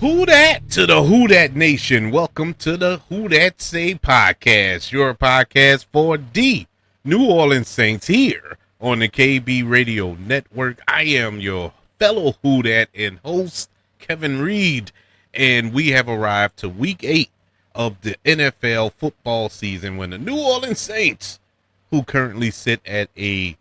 Who dat to the Who Dat Nation? Welcome to the Who Dat Say podcast, your podcast for the New Orleans Saints here on the KB Radio Network. I am your fellow Who Dat and host, Kevin Reed, and we have arrived to week 8 of the NFL football season when the New Orleans Saints, who currently sit at a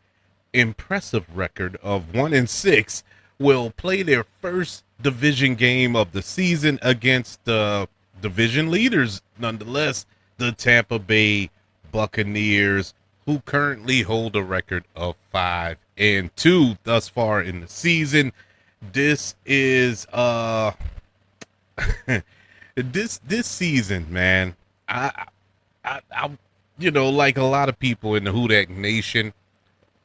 impressive record of 1-6, will play their first division game of the season against the division leaders, nonetheless, the Tampa Bay Buccaneers, who currently hold a record of 5-2 thus far in the season. This is this season, man. I like a lot of people in the Who Dat Nation,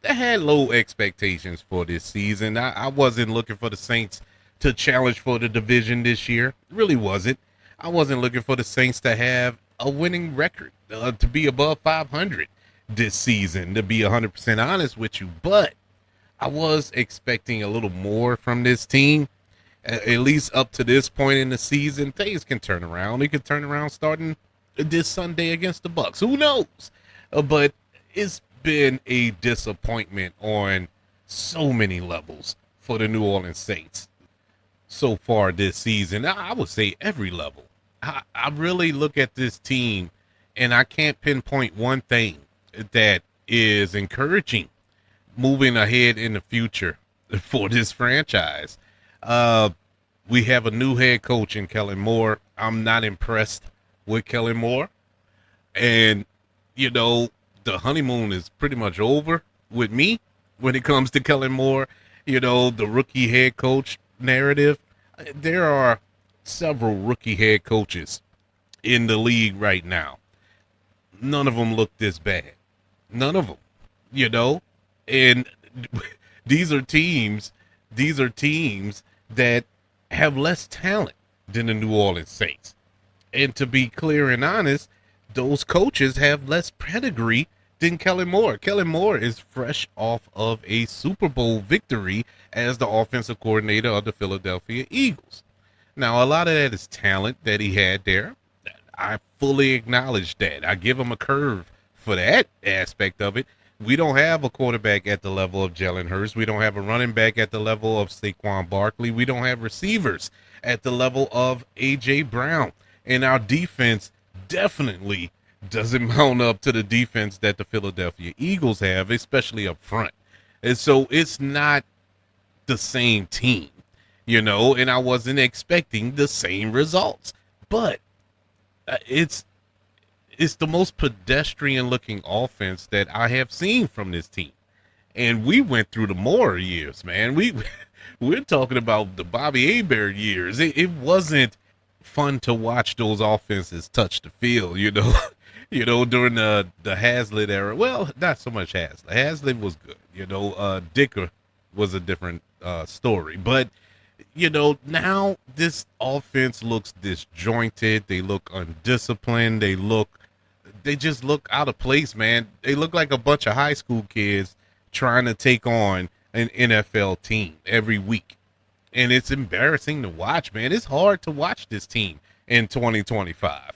I had low expectations for this season. I wasn't looking for the Saints to challenge for the division this year. Really wasn't. I wasn't looking for the Saints to have a winning record, to be above 500 this season, to be 100% honest with you. But I was expecting a little more from this team, at least up to this point in the season. Things can turn around. They could turn around starting this Sunday against the Bucs. Who knows? But it's been a disappointment on so many levels for the New Orleans Saints so far this season. I would say every level. I really look at this team and I can't pinpoint one thing that is encouraging moving ahead in the future for this franchise. We have a new head coach in Kellen Moore. I'm not impressed with Kellen Moore. And, the honeymoon is pretty much over with me when it comes to Kellen Moore. The rookie head coach narrative. There are several rookie head coaches in the league right now. None of them look this bad. None of them, and these are teams that have less talent than the New Orleans Saints. And to be clear and honest, those coaches have less pedigree than Kellen Moore. Kellen Moore is fresh off of a Super Bowl victory as the offensive coordinator of the Philadelphia Eagles. Now, a lot of that is talent that he had there. I fully acknowledge that. I give him a curve for that aspect of it. We don't have a quarterback at the level of Jalen Hurts. We don't have a running back at the level of Saquon Barkley. We don't have receivers at the level of A.J. Brown. And our defense definitely doesn't mount up to the defense that the Philadelphia Eagles have, especially up front. And so it's not the same team, and I wasn't expecting the same results. But it's the most pedestrian-looking offense that I have seen from this team. And we went through the Moore years, man. We're talking about the Bobby Hebert years. It wasn't fun to watch those offenses touch the field, during the Hazlitt era. Well, not so much Hazlitt. Hazlitt was good, Dicker was a different story. But, now this offense looks disjointed. They look undisciplined. They just look out of place, man. They look like a bunch of high school kids trying to take on an NFL team every week. And it's embarrassing to watch, man. It's hard to watch this team in 2025.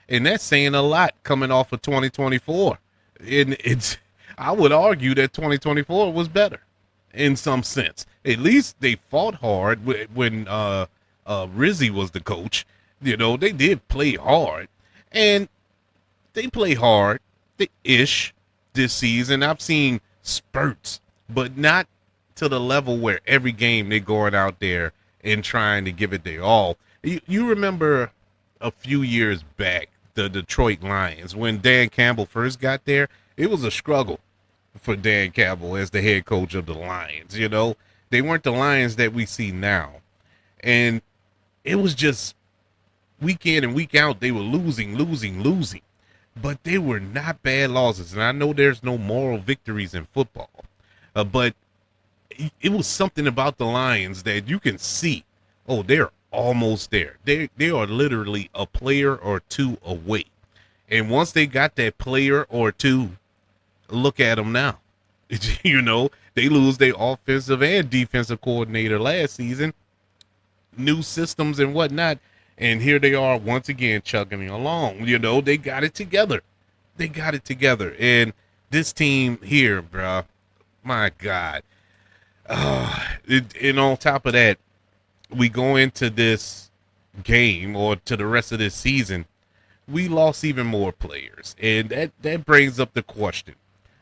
And that's saying a lot coming off of 2024. And I would argue that 2024 was better in some sense. At least they fought hard when Rizzi was the coach. They did play hard. And they play hard-ish this season. I've seen spurts, but not to the level where every game they're going out there and trying to give it their all. You remember a few years back, the Detroit Lions, when Dan Campbell first got there, it was a struggle for Dan Campbell as the head coach of the Lions. They weren't the Lions that we see now. And it was just week in and week out, they were losing. But they were not bad losses. And I know there's no moral victories in football. But it was something about the Lions that you can see, they're almost there. They are literally a player or two away. And once they got that player or two, look at them now. They lose their offensive and defensive coordinator last season. new systems and whatnot. And here they are once again chugging along. They got it together. They got it together. And this team here, bruh, my God. And on top of that, we go into this game or to the rest of this season, we lost even more players. And that brings up the question.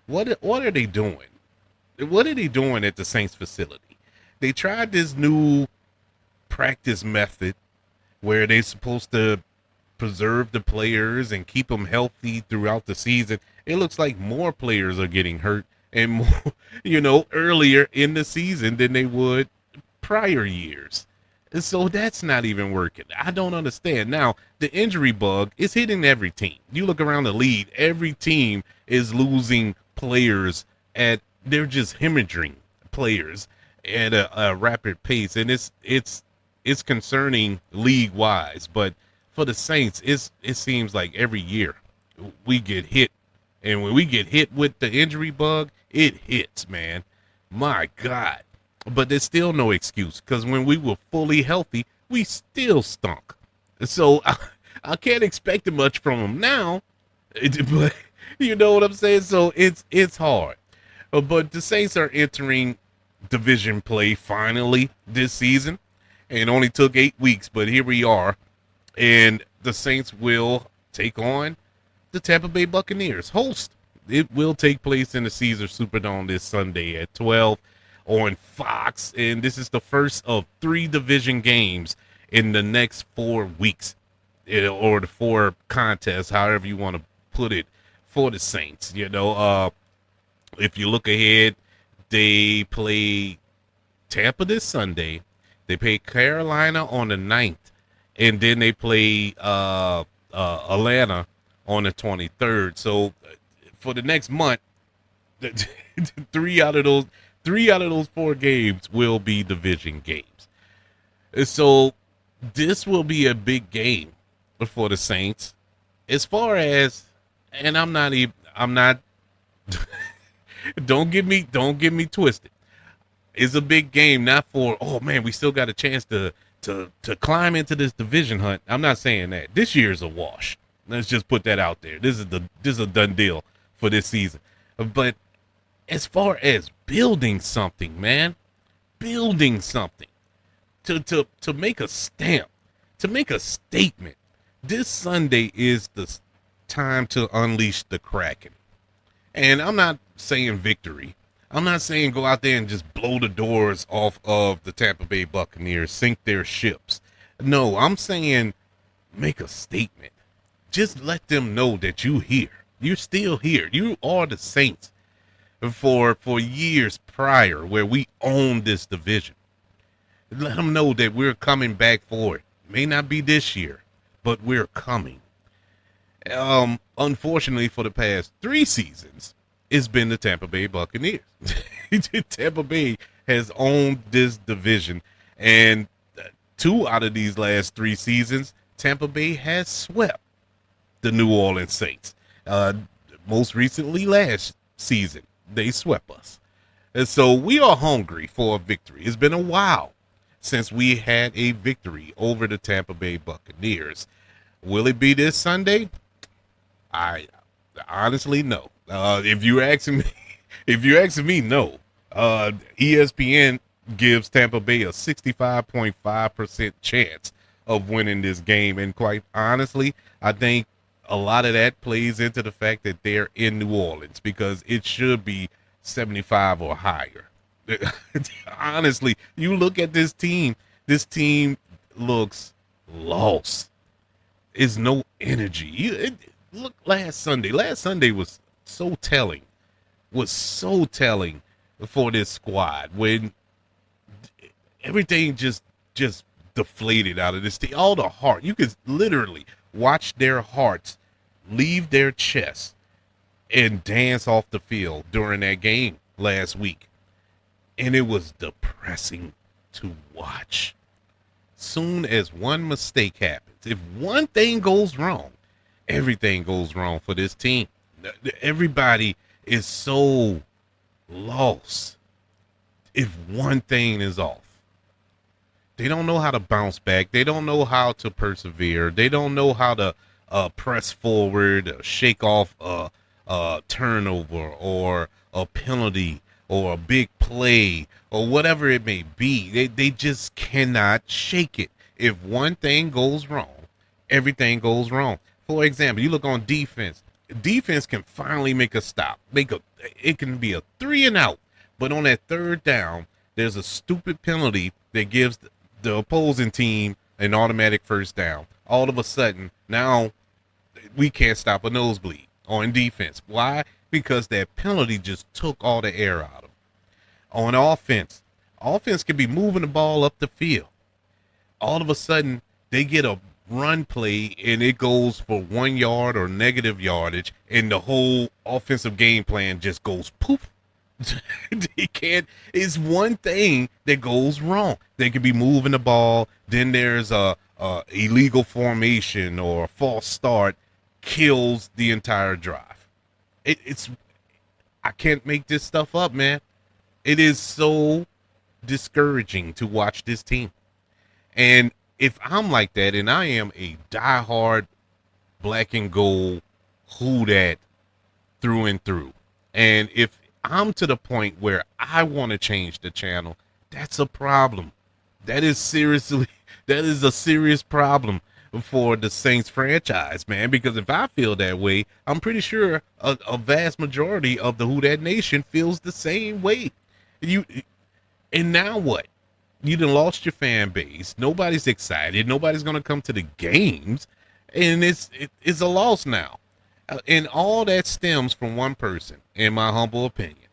What are they doing? What are they doing at the Saints facility? They tried this new practice method where they're supposed to preserve the players and keep them healthy throughout the season. It looks like more players are getting hurt and more, earlier in the season than they would prior years. And so that's not even working. I don't understand. Now, the injury bug is hitting every team. You look around the league, every team is losing players they're just hemorrhaging players at a rapid pace. And it's concerning league wise, but for the Saints, it seems like every year we get hit. And when we get hit with the injury bug, it hits, man. My God. But there's still no excuse because when we were fully healthy, we still stunk. So I can't expect much from them now. But you know what I'm saying? So it's hard. But the Saints are entering division play finally this season. And it only took 8 weeks, but here we are. And the Saints will take on the Tampa Bay Buccaneers. Host. It will take place in the Caesars Superdome this Sunday at 12 on Fox. And this is the first of 3 division games in the next 4 weeks. Or the 4 contests, however you want to put it, for the Saints. If you look ahead, they play Tampa this Sunday. They play Carolina on the 9th. And then they play Atlanta on the 23rd. So for the next month, 3 out of those 4 games will be division games. So this will be a big game for the Saints. As far as, and I'm not don't get me twisted. It's a big game, not for, oh man, we still got a chance to climb into this division hunt. I'm not saying that. This year's a wash. Let's just put that out there. This is a done deal for this season. But as far as building something, man, building something to make a stamp, to make a statement, this Sunday is the time to unleash the Kraken. And I'm not saying victory. I'm not saying go out there and just blow the doors off of the Tampa Bay Buccaneers, sink their ships. No, I'm saying make a statement. Just let them know that you're here. You're still here. You are the Saints for years prior where we owned this division. Let them know that we're coming back for it. May not be this year, but we're coming. Unfortunately, for the past 3 seasons, it's been the Tampa Bay Buccaneers. Tampa Bay has owned this division, and 2 out of these last 3 seasons, Tampa Bay has swept the New Orleans Saints. Most recently, last season, they swept us. And so we are hungry for a victory. It's been a while since we had a victory over the Tampa Bay Buccaneers. Will it be this Sunday? I honestly no. If you're asking me, no. ESPN gives Tampa Bay a 65.5% chance of winning this game, and quite honestly, I think a lot of that plays into the fact that they're in New Orleans because it should be 75 or higher. Honestly, you look at this team looks lost. There's no energy. Look, last Sunday was so telling for this squad when everything just deflated out of this team. All the heart, you could literally watch their hearts leave their chests and dance off the field during that game last week. And it was depressing to watch. Soon as one mistake happens, if one thing goes wrong, everything goes wrong for this team. Everybody is so lost if one thing is off. They don't know how to bounce back. They don't know how to persevere. They don't know how to press forward, shake off a turnover or a penalty or a big play or whatever it may be. They just cannot shake it. If one thing goes wrong, everything goes wrong. For example, you look on defense. Defense can finally make a stop. It can be a 3 and out, but on that third down, there's a stupid penalty that gives the opposing team an automatic first down. All of a sudden, now we can't stop a nosebleed on defense. Why? Because that penalty just took all the air out of them. On offense can be moving the ball up the field. All of a sudden, they get a run play and it goes for 1 yard or negative yardage, and the whole offensive game plan just goes poof. It's one thing that goes wrong. They could be moving the ball, then there's a illegal formation or a false start, kills the entire drive. I can't make this stuff up, man. It is so discouraging to watch this team. And if I'm like that, and I am a diehard black and gold who that through and through, and if I'm to the point where I want to change the channel, that's a problem. That is a serious problem for the Saints franchise, man, because if I feel that way, I'm pretty sure a vast majority of the Who Dat Nation feels the same way. And now what? You done lost your fan base. Nobody's excited. Nobody's going to come to the games, and it's a loss now. And all that stems from one person, in my humble opinion.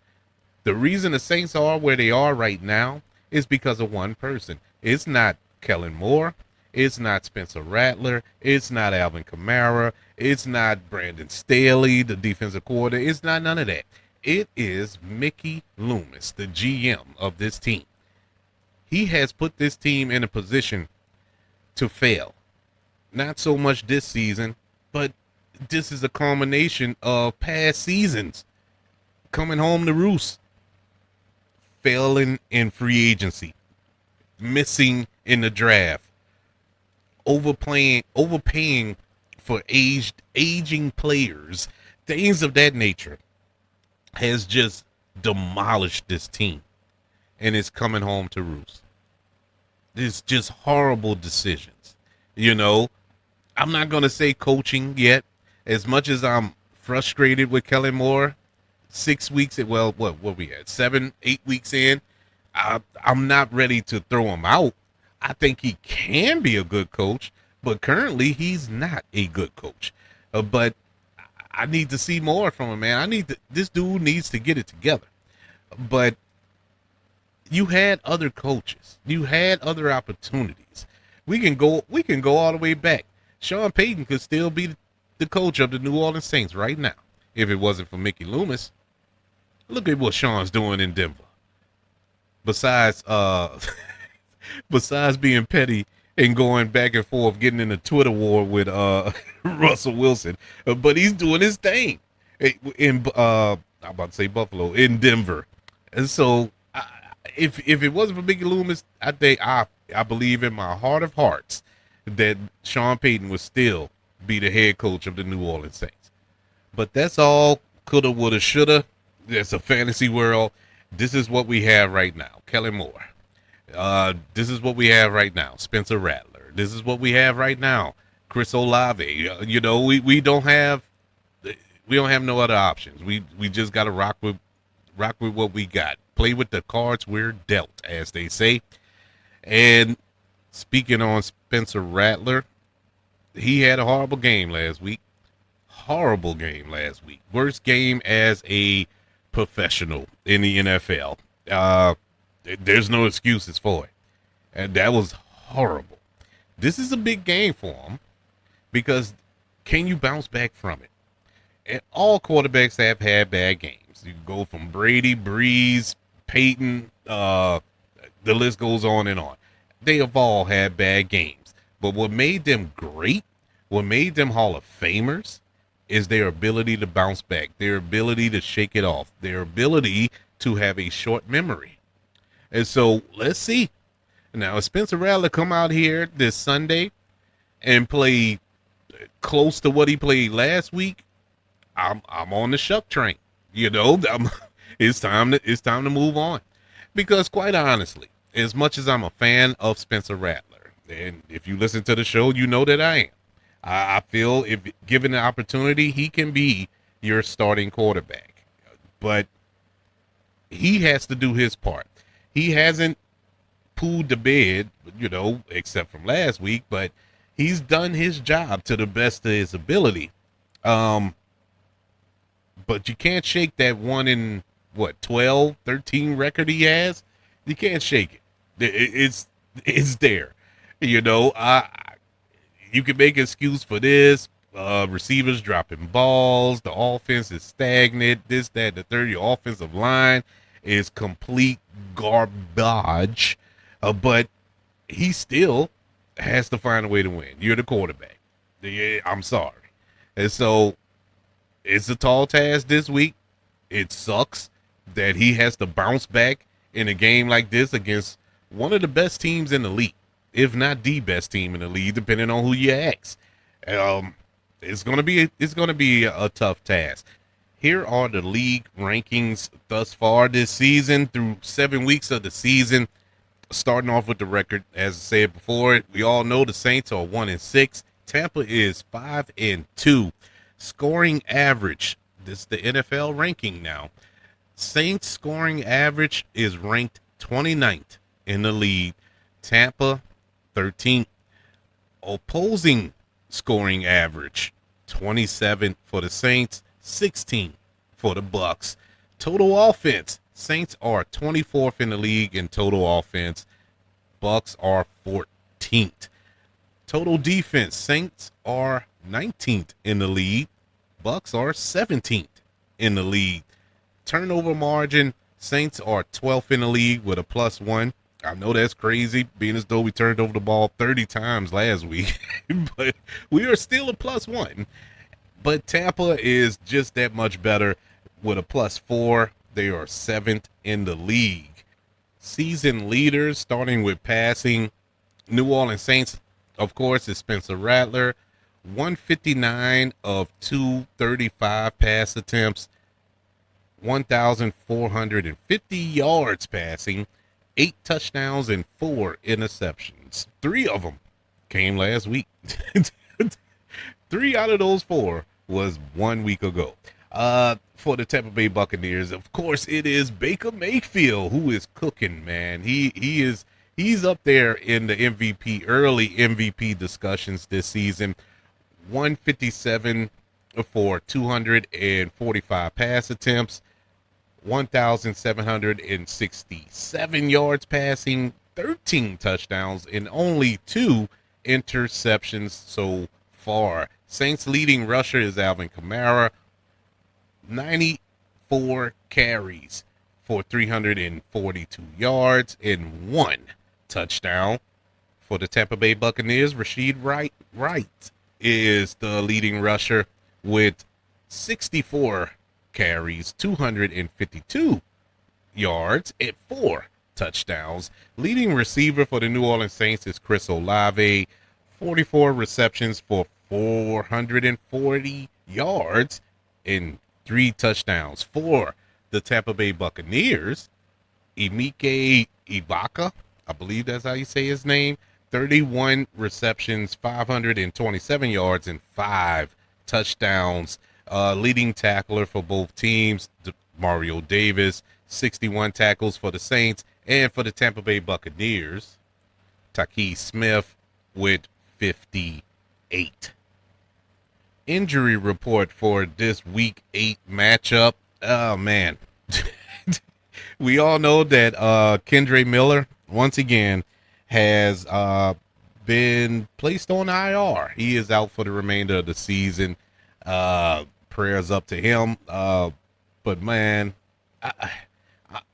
The reason the Saints are where they are right now is because of one person. It's not Kellen Moore. It's not Spencer Rattler. It's not Alvin Kamara. It's not Brandon Staley, the defensive coordinator. It's not none of that. It is Mickey Loomis, the GM of this team. He has put this team in a position to fail. Not so much this season, but this is a culmination of past seasons. Coming home to roost. Failing in free agency. Missing in the draft. Overpaying for aging players. Things of that nature has just demolished this team. And it's coming home to roost. It's just horrible decisions. You know, I'm not going to say coaching yet. As much as I'm frustrated with Kellen Moore, 6 weeks, well, what we at? 7, 8 weeks in, I'm not ready to throw him out. I think he can be a good coach, but currently he's not a good coach. But I need to see more from him, man. This dude needs to get it together. But you had other coaches. You had other opportunities. We can go all the way back. Sean Payton could still be the coach of the New Orleans Saints right now if it wasn't for Mickey Loomis. Look at what Sean's doing in Denver. Besides being petty and going back and forth, getting in a Twitter war with Russell Wilson, but he's doing his thing in I'm about to say Buffalo, in Denver. And so if it wasn't for Mickey Loomis, I believe in my heart of hearts that Sean Payton would still be the head coach of the New Orleans Saints. But that's all coulda, woulda, shoulda. It's a fantasy world. This is what we have right now. Kellen Moore. This is what we have right now. Spencer Rattler. This is what we have right now. Chris Olave. You know, we don't have no other options. We just got to rock with what we got. Play with the cards we're dealt, as they say. And speaking on Spencer Rattler, he had a horrible game last week. Worst game as a professional in the NFL. There's no excuses for it. And that was horrible. This is a big game for him because can you bounce back from it? And all quarterbacks have had bad games. You go from Brady, Breeze, Peyton, the list goes on and on. They have all had bad games. But what made them great, what made them Hall of Famers, is their ability to bounce back, their ability to shake it off, their ability to have a short memory. And so let's see. Now, if Spencer Rattler come out here this Sunday and play close to what he played last week, I'm on the Shuck train. You know, it's time to move on. Because quite honestly, as much as I'm a fan of Spencer Rattler, and if you listen to the show, you know that I am. I feel if given the opportunity, he can be your starting quarterback. But he has to do his part. He hasn't pooed the bed, you know, except from last week, but he's done his job to the best of his ability. But you can't shake that 1 in, 12, 13 record he has. You can't shake it. It's there. You know, you can make an excuse for this. Receivers dropping balls. The offense is stagnant. This, that, the third. Your offensive line is complete garbage. But he still has to find a way to win. You're the quarterback. I'm sorry. And so it's a tall task this week. It sucks that he has to bounce back in a game like this against one of the best teams in the league, if not the best team in the league, depending on who you ask. It's gonna be a tough task. Here are the league rankings thus far this season through 7 weeks of the season. Starting off with the record, as I said before, we all know the Saints are 1-6. Tampa is 5-2. Scoring average. This is the NFL ranking now. Saints scoring average is ranked 29th in the league. Tampa 13th. Opposing scoring average 27 for the Saints, 16 for the Bucs. Total offense. Saints are 24th in the league in total offense. Bucs are 14th. Total defense. Saints are 19th in the league. Bucs are 17th in the league. Turnover margin. Saints are 12th in the league with a +1. I know that's crazy, being as though we turned over the ball 30 times last week, but we are still a +1. But Tampa is just that much better with a +4. They are 7th in the league. Season leaders, starting with passing. New Orleans Saints, of course, is Spencer Rattler. 159 of 235 pass attempts. 1,450 yards passing. 8 touchdowns and 4 interceptions. 3 of them came last week. 3 out of those 4 was 1 week ago. For the Tampa Bay Buccaneers, of course, it is Baker Mayfield who is cooking, man. He's up there in the early MVP discussions this season. 157 for 245 pass attempts, 1,767 yards passing, 13 touchdowns, and only 2 interceptions so far. Saints leading rusher is Alvin Kamara. 94 carries for 342 yards and 1 touchdown. For the Tampa Bay Buccaneers, Rashid Wright is the leading rusher with 64 carries, 252 yards, and 4 touchdowns. Leading receiver for the New Orleans Saints is Chris Olave, 44 receptions for 440 yards and 3 touchdowns. For the Tampa Bay Buccaneers, Emeka Ibaka, I believe that's how you say his name, 31 receptions, 527 yards, and 5 touchdowns. Leading tackler for both teams, Mario Davis, 61 tackles for the Saints, and for the Tampa Bay Buccaneers, Taki Smith with 58. Injury report for this week 8 matchup. Oh, man. We all know that Kendre Miller, once again, has been placed on IR. He is out for the remainder of the season. Prayers up to him. But, man,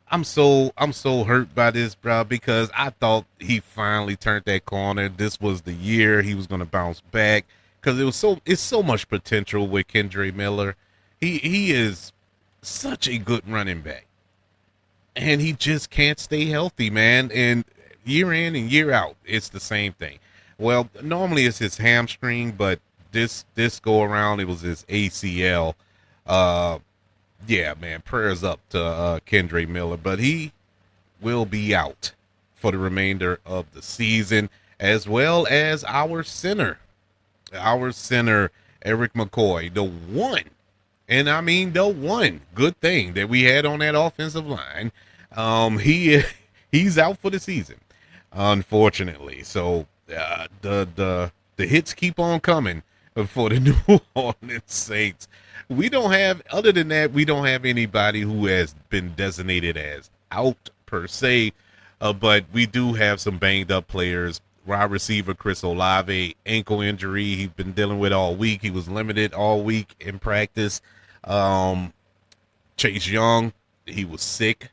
I'm so hurt by this, bro, because I thought he finally turned that corner. This was the year he was going to bounce back. Because it's so much potential with Kendre Miller. He is such a good running back, and he just can't stay healthy, man. And year in and year out, it's the same thing. Well, normally it's his hamstring, but this go around it was his ACL. Uh, yeah, man, prayers up to Kendre Miller, but he will be out for the remainder of the season, as well as our center Eric McCoy, the one, and I mean the one good thing that we had on that offensive line. He he's out for the season, unfortunately. So the hits keep on coming for the New Orleans Saints. We don't have, other than that, we don't have anybody who has been designated as out per se, but we do have some banged up players. Wide receiver Chris Olave, ankle injury he's been dealing with all week. He was limited all week in practice. Um, Chase Young, he was sick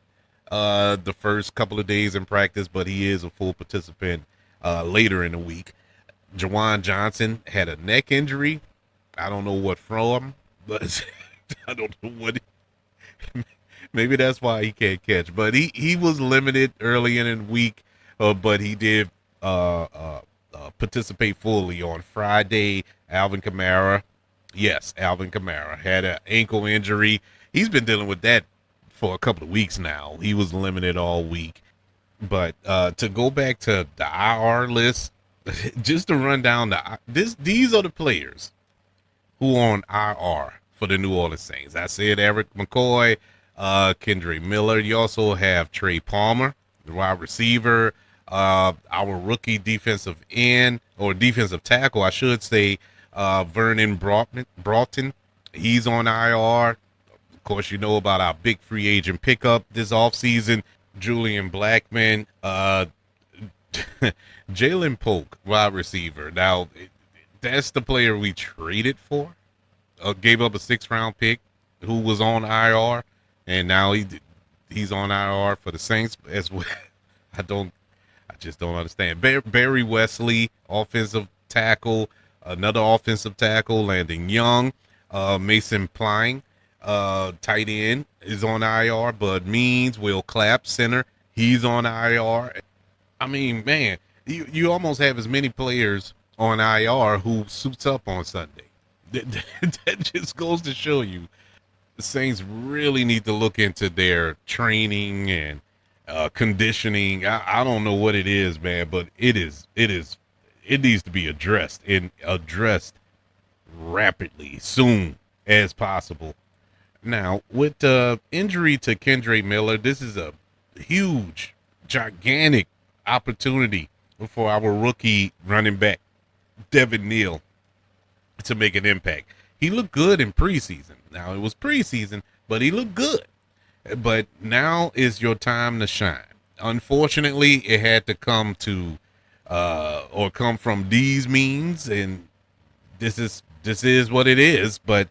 the first couple of days in practice, but he is a full participant later in the week. Jawan Johnson had a neck injury. I don't know what from, but I don't know what. Maybe that's why he can't catch. But he was limited early in the week, but he did participate fully on Friday. Alvin Kamara, yes, Alvin Kamara had an ankle injury. He's been dealing with that for a couple of weeks now. He was limited all week. But to go back to the IR list, just to run down these are the players who are on IR for the New Orleans Saints. I said Eric McCoy, Kendre Miller. You also have Trey Palmer, the wide receiver, our rookie defensive end, or defensive tackle, I should say, Vernon Broughton. He's on IR. Of course, you know about our big free agent pickup this offseason, Julian Blackman, Jalen Polk, wide receiver. Now, that's the player we traded for. Gave up a 6th-round pick who was on IR, and now he's on IR for the Saints as well. I just don't understand. Barry Wesley, offensive tackle, another offensive tackle, Landon Young, Mason Plying, tight end is on IR. Bud Means, Will Clapp, center, he's on IR. I mean, man, you almost have as many players on IR who suits up on Sunday. That just goes to show you the Saints really need to look into their training and conditioning. I don't know what it is, man, but it needs to be addressed rapidly, soon as possible. Now, with the injury to Kendre Miller, this is a huge, gigantic opportunity for our rookie running back, Devin Neal, to make an impact. He looked good in preseason. Now, it was preseason, but he looked good. But now is your time to shine. Unfortunately, it had to come from these means, and this is what it is. But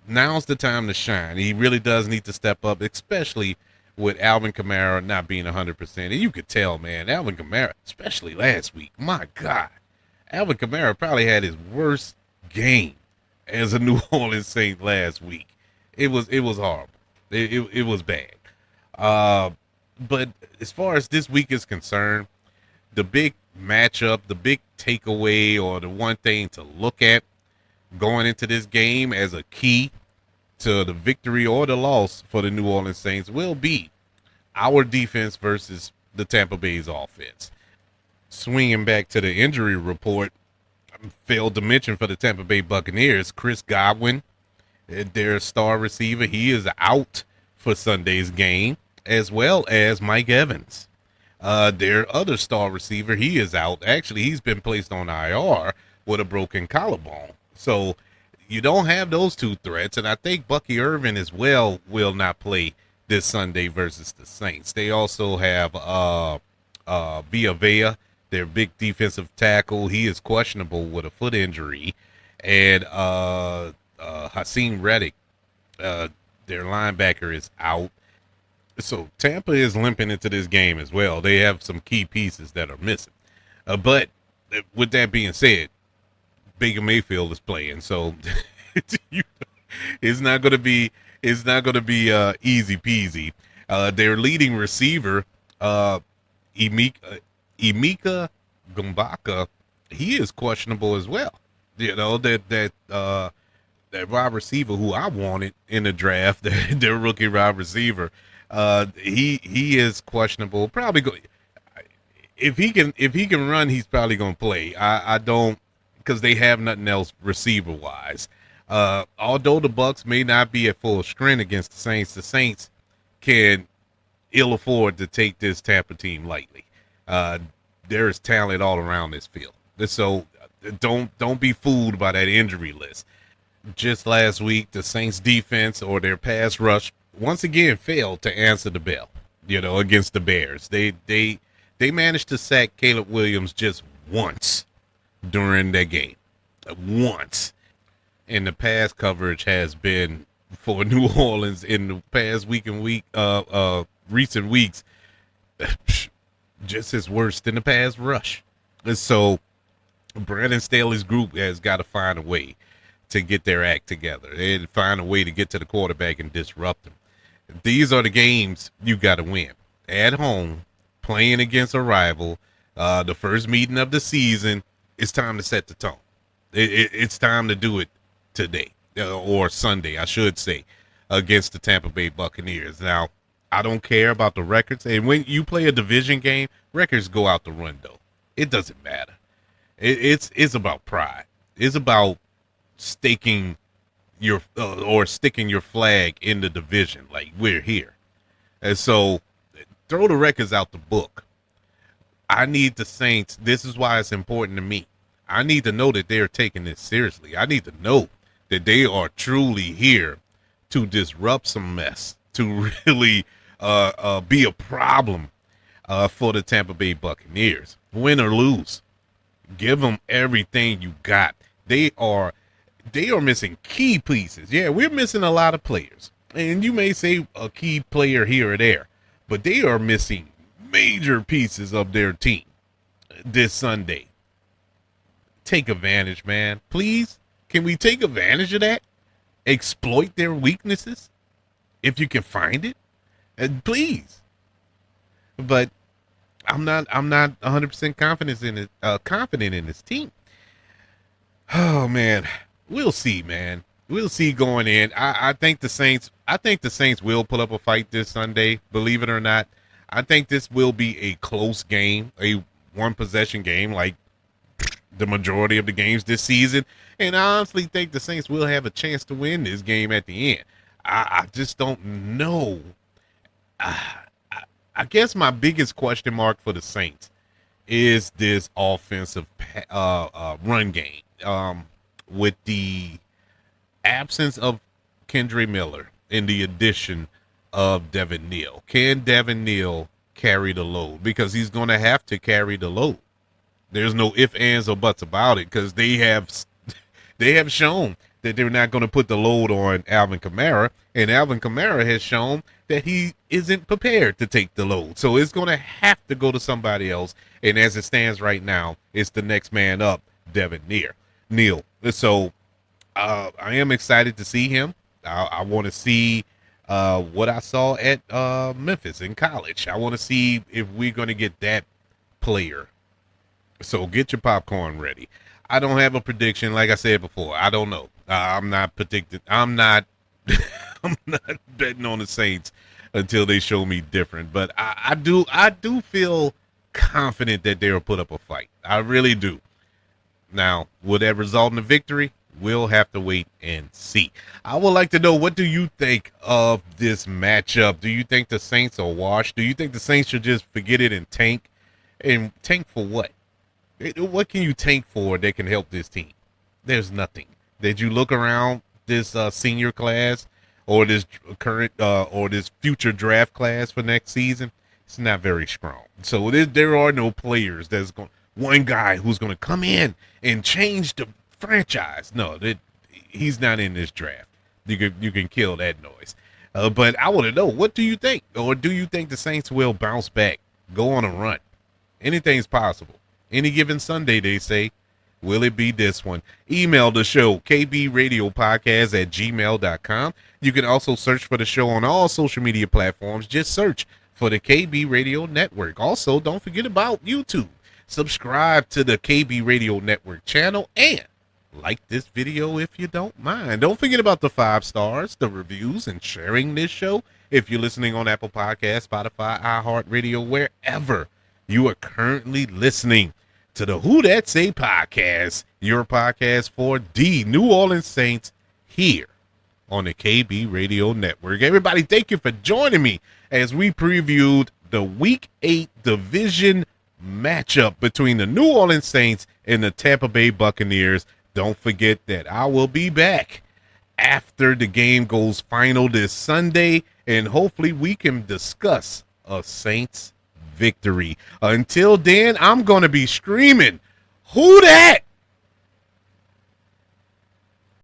now's the time to shine. He really does need to step up, especially with Alvin Kamara not being 100%. And you could tell, man, Alvin Kamara, especially last week, my God, Alvin Kamara probably had his worst game as a New Orleans Saint last week. It was horrible. It was bad. But as far as this week is concerned, the big matchup, the big takeaway, or the one thing to look at going into this game as a key to the victory or the loss for the New Orleans Saints will be our defense versus the Tampa Bay's offense. Swinging back to the injury report, I failed to mention for the Tampa Bay Buccaneers, Chris Godwin, their star receiver, he is out for Sunday's game, as well as Mike Evans. Their other star receiver, he is out. Actually, he's been placed on IR with a broken collarbone. So you don't have those two threats, and I think Bucky Irvin as well will not play this Sunday versus the Saints. They also have Villa, their big defensive tackle. He is questionable with a foot injury. And Hakeem Reddick, their linebacker, is out. So Tampa is limping into this game as well. They have some key pieces that are missing. But with that being said, Baker Mayfield is playing, so it's not going to be easy peasy. Their leading receiver, Emeka Emeka Gumbaka, he is questionable as well. You know, that wide receiver who I wanted in the draft, their rookie wide receiver, he is questionable. Probably go if he can run, he's probably gonna play. I don't, because they have nothing else receiver wise. Although the Bucs may not be at full strength against the Saints can ill afford to take this Tampa team lightly. There is talent all around this field, so don't be fooled by that injury list. Just last week, the Saints defense or their pass rush once again failed to answer the bell. You know, against the Bears, they managed to sack Caleb Williams just once during that game, once. And the pass coverage has been for New Orleans in the past recent weeks, just as worse than the pass rush. And so Brandon Staley's group has got to find a way to get their act together. They find a way to get to the quarterback and disrupt them. These are the games you got to win at home, playing against a rival. The first meeting of the season. It's time to set the tone. It's time to do it today, or Sunday, I should say, against the Tampa Bay Buccaneers. Now, I don't care about the records, and when you play a division game, records go out the window. It doesn't matter. It's about pride. It's about staking your or sticking your flag in the division, like we're here. And so, throw the records out the book. I need the Saints. This is why it's important to me. I need to know that they are taking this seriously. I need to know that they are truly here to disrupt some mess, to really be a problem for the Tampa Bay Buccaneers. Win or lose, give them everything you got. They are missing key pieces. Yeah, we're missing a lot of players, and you may say a key player here or there, but they are missing major pieces of their team this Sunday. Take advantage, man. Please, can we take advantage of that? Exploit their weaknesses if you can find it, and please. But I'm not 100% confident in this team. Oh man, we'll see, man. We'll see going in. I think the Saints will put up a fight this Sunday. Believe it or not, I think this will be a close game, a one possession game, like the majority of the games this season. And I honestly think the Saints will have a chance to win this game at the end. I just don't know. I guess my biggest question mark for the Saints is this offensive run game. With the absence of Kendre Miller and the addition of Devin Neal. Can Devin Neal carry the load? Because he's going to have to carry the load. There's no ifs, ands, or buts about it, because they have shown that they're not going to put the load on Alvin Kamara, and Alvin Kamara has shown that he isn't prepared to take the load. So it's going to have to go to somebody else, and as it stands right now, it's the next man up, Devin Neal. So I am excited to see him. I want to see what I saw at Memphis in college. I want to see if we're going to get that player. So get your popcorn ready. I don't have a prediction. Like I said before, I don't know. I'm not predicting. I'm not betting on the Saints until they show me different. But I do feel confident that they'll put up a fight. I really do. Now, will that result in a victory? We'll have to wait and see. I would like to know, what do you think of this matchup? Do you think the Saints are washed? Do you think the Saints should just forget it and tank? And tank for what? What can you tank for that can help this team? There's nothing. Did you look around this senior class or this current or this future draft class for next season? It's not very strong. So there are no players that's going. One guy who's going to come in and change the franchise. No, he's not in this draft. You can kill that noise. But I want to know, what do you think? Or do you think the Saints will bounce back, go on a run? Anything's possible. Any given Sunday, they say. Will it be this one? Email the show, kbradiopodcast@gmail.com. You can also search for the show on all social media platforms. Just search for the KB Radio Network. Also, don't forget about YouTube. Subscribe to the KB Radio Network channel and like this video if you don't mind. Don't forget about the 5 stars, the reviews, and sharing this show. If you're listening on Apple Podcasts, Spotify, iHeartRadio, wherever you are currently listening to the Who That Say podcast, your podcast for the New Orleans Saints here on the KB Radio Network. Everybody, thank you for joining me as we previewed the Week 8 division matchup between the New Orleans Saints and the Tampa Bay Buccaneers. Don't forget that I will be back after the game goes final this Sunday, and hopefully we can discuss a Saints victory. Until then, I'm going to be screaming, "Who dat?"